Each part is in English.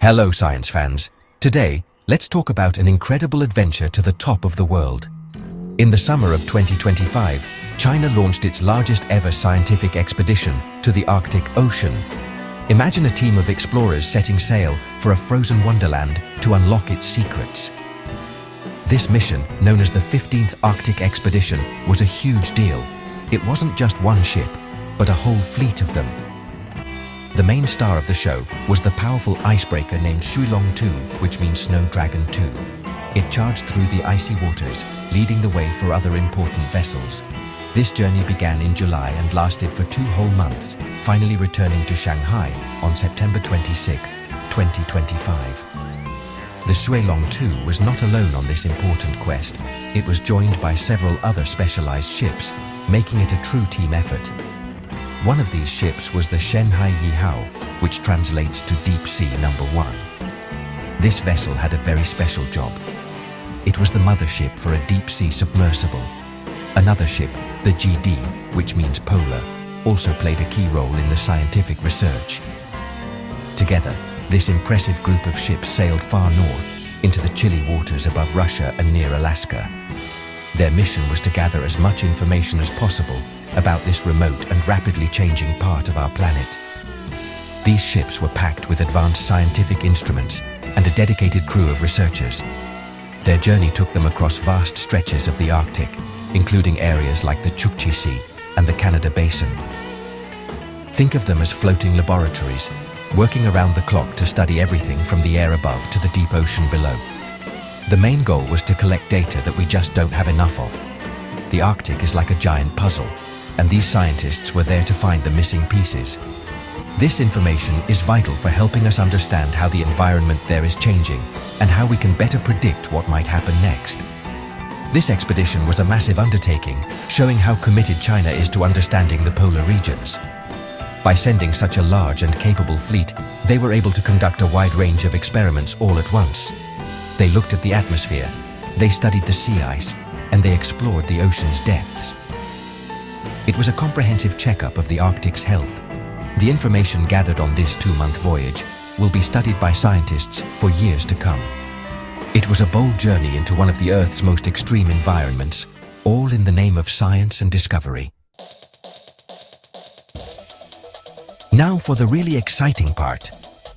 Hello science fans. Today, let's talk about an incredible adventure to the top of the world. In the summer of 2025, China launched its largest ever scientific expedition to the Arctic Ocean. Imagine a team of explorers setting sail for a frozen wonderland to unlock its secrets. This mission, known as the 15th Arctic Expedition, was a huge deal. It wasn't just one ship, but a whole fleet of them. The main star of the show was the powerful icebreaker named Jiaolong 2, which means Snow Dragon 2. It charged through the icy waters, leading the way for other important vessels. This journey began in July and lasted for 2 whole months, finally returning to Shanghai on September 26, 2025. The Jiaolong 2 was not alone on this important quest. It was joined by several other specialized ships, making it a true team effort. One of these ships was the Shanghai Yihao, which translates to Deep Sea Number 1. This vessel had a very special job. It was the mothership for a deep-sea submersible. Another ship, the GD, which means polar, also played a key role in the scientific research. Together, this impressive group of ships sailed far north into the chilly waters above Russia and near Alaska. Their mission was to gather as much information as possible about this remote and rapidly changing part of our planet. These ships were packed with advanced scientific instruments and a dedicated crew of researchers. Their journey took them across vast stretches of the Arctic, including areas like the Chukchi Sea and the Canada Basin. Think of them as floating laboratories, working around the clock to study everything from the air above to the deep ocean below. The main goal was to collect data that we just don't have enough of. The Arctic is like a giant puzzle, and these scientists were there to find the missing pieces. This information is vital for helping us understand how the environment there is changing and how we can better predict what might happen next. This expedition was a massive undertaking, showing how committed China is to understanding the polar regions. By sending such a large and capable fleet, they were able to conduct a wide range of experiments all at once. They looked at the atmosphere, they studied the sea ice, and they explored the ocean's depths. It was a comprehensive checkup of the Arctic's health. The information gathered on this 2-month voyage will be studied by scientists for years to come. It was a bold journey into one of the Earth's most extreme environments, all in the name of science and discovery. Now for the really exciting part.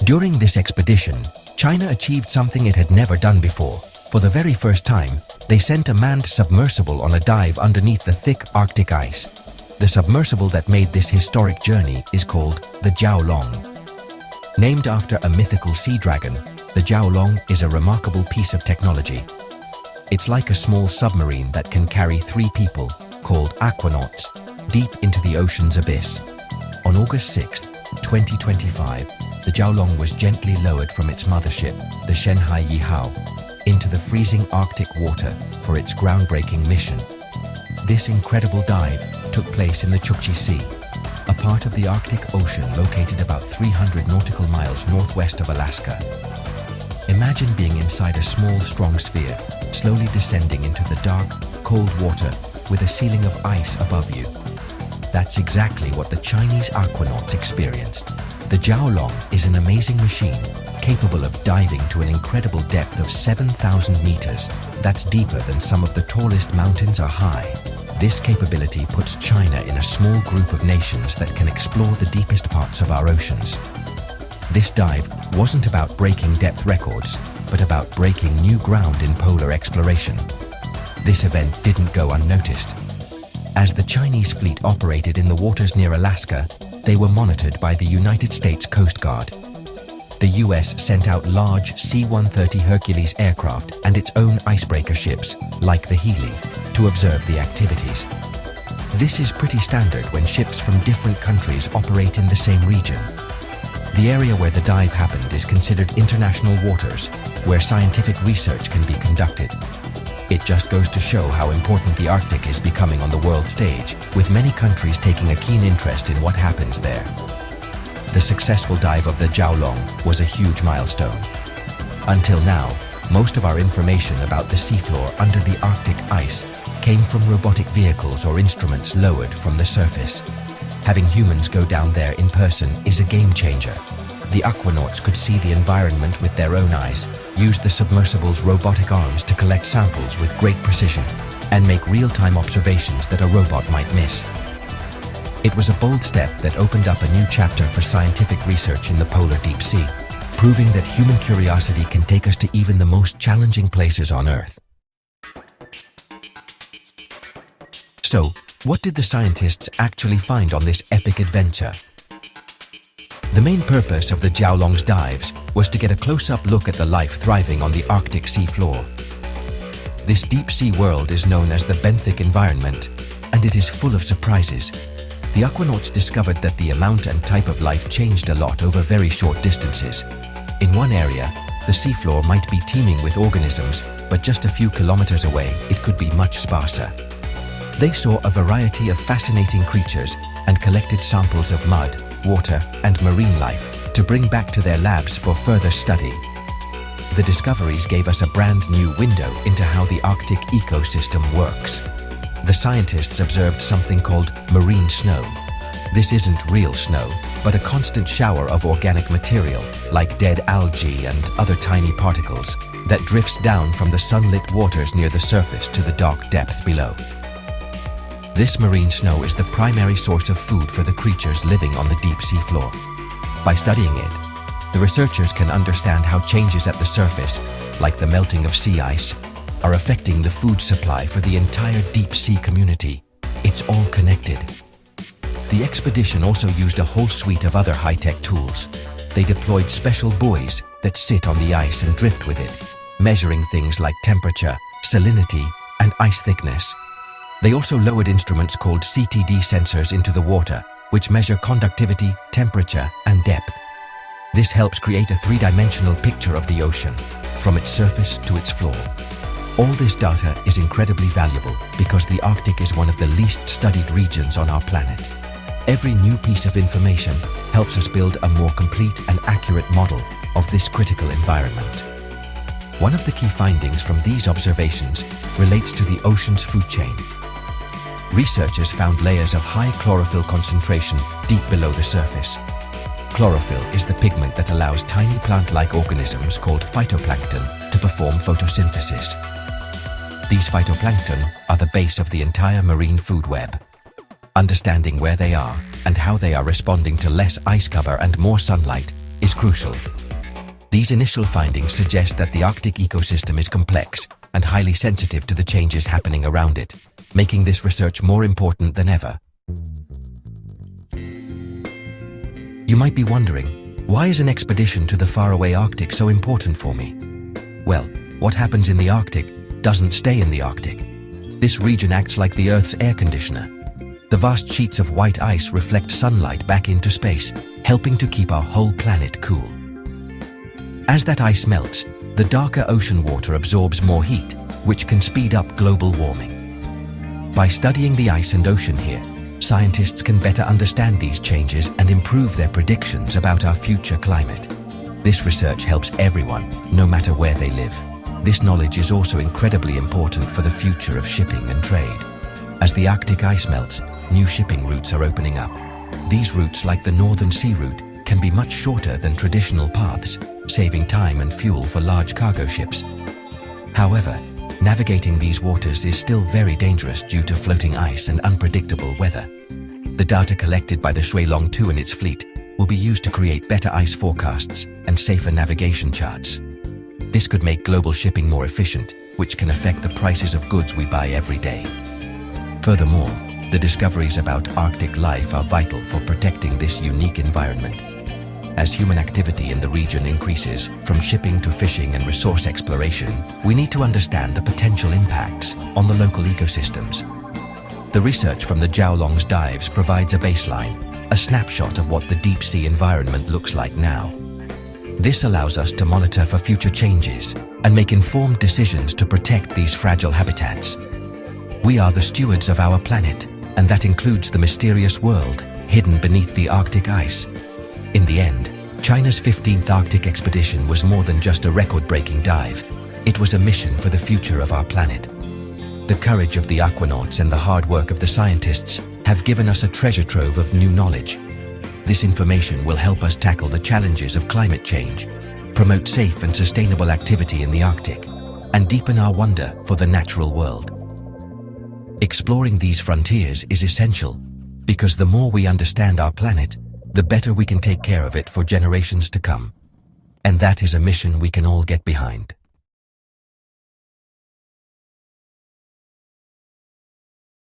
During this expedition, China achieved something it had never done before. For the very first time, they sent a manned submersible on a dive underneath the thick Arctic ice. The submersible that made this historic journey is called the Jiaolong. Named after a mythical sea dragon, the Jiaolong is a remarkable piece of technology. It's like a small submarine that can carry 3 people, called aquanauts, deep into the ocean's abyss. On August 6, 2025, the Jiaolong was gently lowered from its mothership, the Shanghai Yihao, into the freezing Arctic water for its groundbreaking mission. This incredible dive took place in the Chukchi Sea, a part of the Arctic Ocean located about 300 nautical miles northwest of Alaska. Imagine being inside a small, strong sphere, slowly descending into the dark, cold water with a ceiling of ice above you. That's exactly what the Chinese aquanauts experienced. The Jiaolong is an amazing machine, capable of diving to an incredible depth of 7,000 meters. That's deeper than some of the tallest mountains are high. This capability puts China in a small group of nations that can explore the deepest parts of our oceans. This dive wasn't about breaking depth records, but about breaking new ground in polar exploration. This event didn't go unnoticed. As the Chinese fleet operated in the waters near Alaska, they were monitored by the United States Coast Guard. The US sent out large C-130 Hercules aircraft and its own icebreaker ships, like the Healy, to observe the activities. This is pretty standard when ships from different countries operate in the same region. The area where the dive happened is considered international waters, where scientific research can be conducted. It just goes to show how important the Arctic is becoming on the world stage, with many countries taking a keen interest in what happens there. The successful dive of the Jiaolong was a huge milestone. Until now, most of our information about the seafloor under the Arctic ice came from robotic vehicles or instruments lowered from the surface. Having humans go down there in person is a game changer. the aquanauts could see the environment with their own eyes, use the submersible's robotic arms to collect samples with great precision, and make real-time observations that a robot might miss. It was a bold step that opened up a new chapter for scientific research in the polar deep sea, proving that human curiosity can take us to even the most challenging places on Earth. So, what did the scientists actually find on this epic adventure? The main purpose of the Jiaolong's dives was to get a close-up look at the life thriving on the Arctic sea floor. This deep-sea world is known as the benthic environment, and it is full of surprises. The aquanauts discovered that the amount and type of life changed a lot over very short distances. In one area, the seafloor might be teeming with organisms, but just a few kilometers away, it could be much sparser. They saw a variety of fascinating creatures and collected samples of mud, water, and marine life to bring back to their labs for further study. The discoveries gave us a brand new window into how the Arctic ecosystem works. The scientists observed something called marine snow. This isn't real snow, but a constant shower of organic material, like dead algae and other tiny particles, that drifts down from the sunlit waters near the surface to the dark depths below. This marine snow is the primary source of food for the creatures living on the deep sea floor. By studying it, the researchers can understand how changes at the surface, like the melting of sea ice, are affecting the food supply for the entire deep sea community. It's all connected. The expedition also used a whole suite of other high-tech tools. They deployed special buoys that sit on the ice and drift with it, measuring things like temperature, salinity, and ice thickness. They also lowered instruments called CTD sensors into the water, which measure conductivity, temperature, and depth. This helps create a three-dimensional picture of the ocean, from its surface to its floor. All this data is incredibly valuable because the Arctic is one of the least studied regions on our planet. Every new piece of information helps us build a more complete and accurate model of this critical environment. One of the key findings from these observations relates to the ocean's food chain. Researchers found layers of high chlorophyll concentration deep below the surface. Chlorophyll is the pigment that allows tiny plant-like organisms called phytoplankton to perform photosynthesis. These phytoplankton are the base of the entire marine food web. Understanding where they are and how they are responding to less ice cover and more sunlight is crucial. These initial findings suggest that the Arctic ecosystem is complex and highly sensitive to the changes happening around it, making this research more important than ever. You might be wondering, why is an expedition to the faraway Arctic so important for me? Well, what happens in the Arctic doesn't stay in the Arctic. This region acts like the Earth's air conditioner. The vast sheets of white ice reflect sunlight back into space, helping to keep our whole planet cool. As that ice melts, the darker ocean water absorbs more heat, which can speed up global warming. By studying the ice and ocean here, scientists can better understand these changes and improve their predictions about our future climate. This research helps everyone, no matter where they live. This knowledge is also incredibly important for the future of shipping and trade. As the Arctic ice melts, new shipping routes are opening up. These routes, like the Northern Sea Route, can be much shorter than traditional paths, saving time and fuel for large cargo ships. However, navigating these waters is still very dangerous due to floating ice and unpredictable weather. The data collected by the Jiaolong 2 and its fleet will be used to create better ice forecasts and safer navigation charts. This could make global shipping more efficient, which can affect the prices of goods we buy every day. Furthermore, the discoveries about Arctic life are vital for protecting this unique environment. As human activity in the region increases, from shipping to fishing and resource exploration, we need to understand the potential impacts on the local ecosystems. The research from the Jiaolong's dives provides a baseline, a snapshot of what the deep sea environment looks like now. This allows us to monitor for future changes and make informed decisions to protect these fragile habitats. We are the stewards of our planet, and that includes the mysterious world hidden beneath the Arctic ice. In the end, China's 15th Arctic expedition was more than just a record-breaking dive. It was a mission for the future of our planet. The courage of the aquanauts and the hard work of the scientists have given us a treasure trove of new knowledge. This information will help us tackle the challenges of climate change, promote safe and sustainable activity in the Arctic, and deepen our wonder for the natural world. Exploring these frontiers is essential because the more we understand our planet, the better we can take care of it for generations to come. And that is a mission we can all get behind.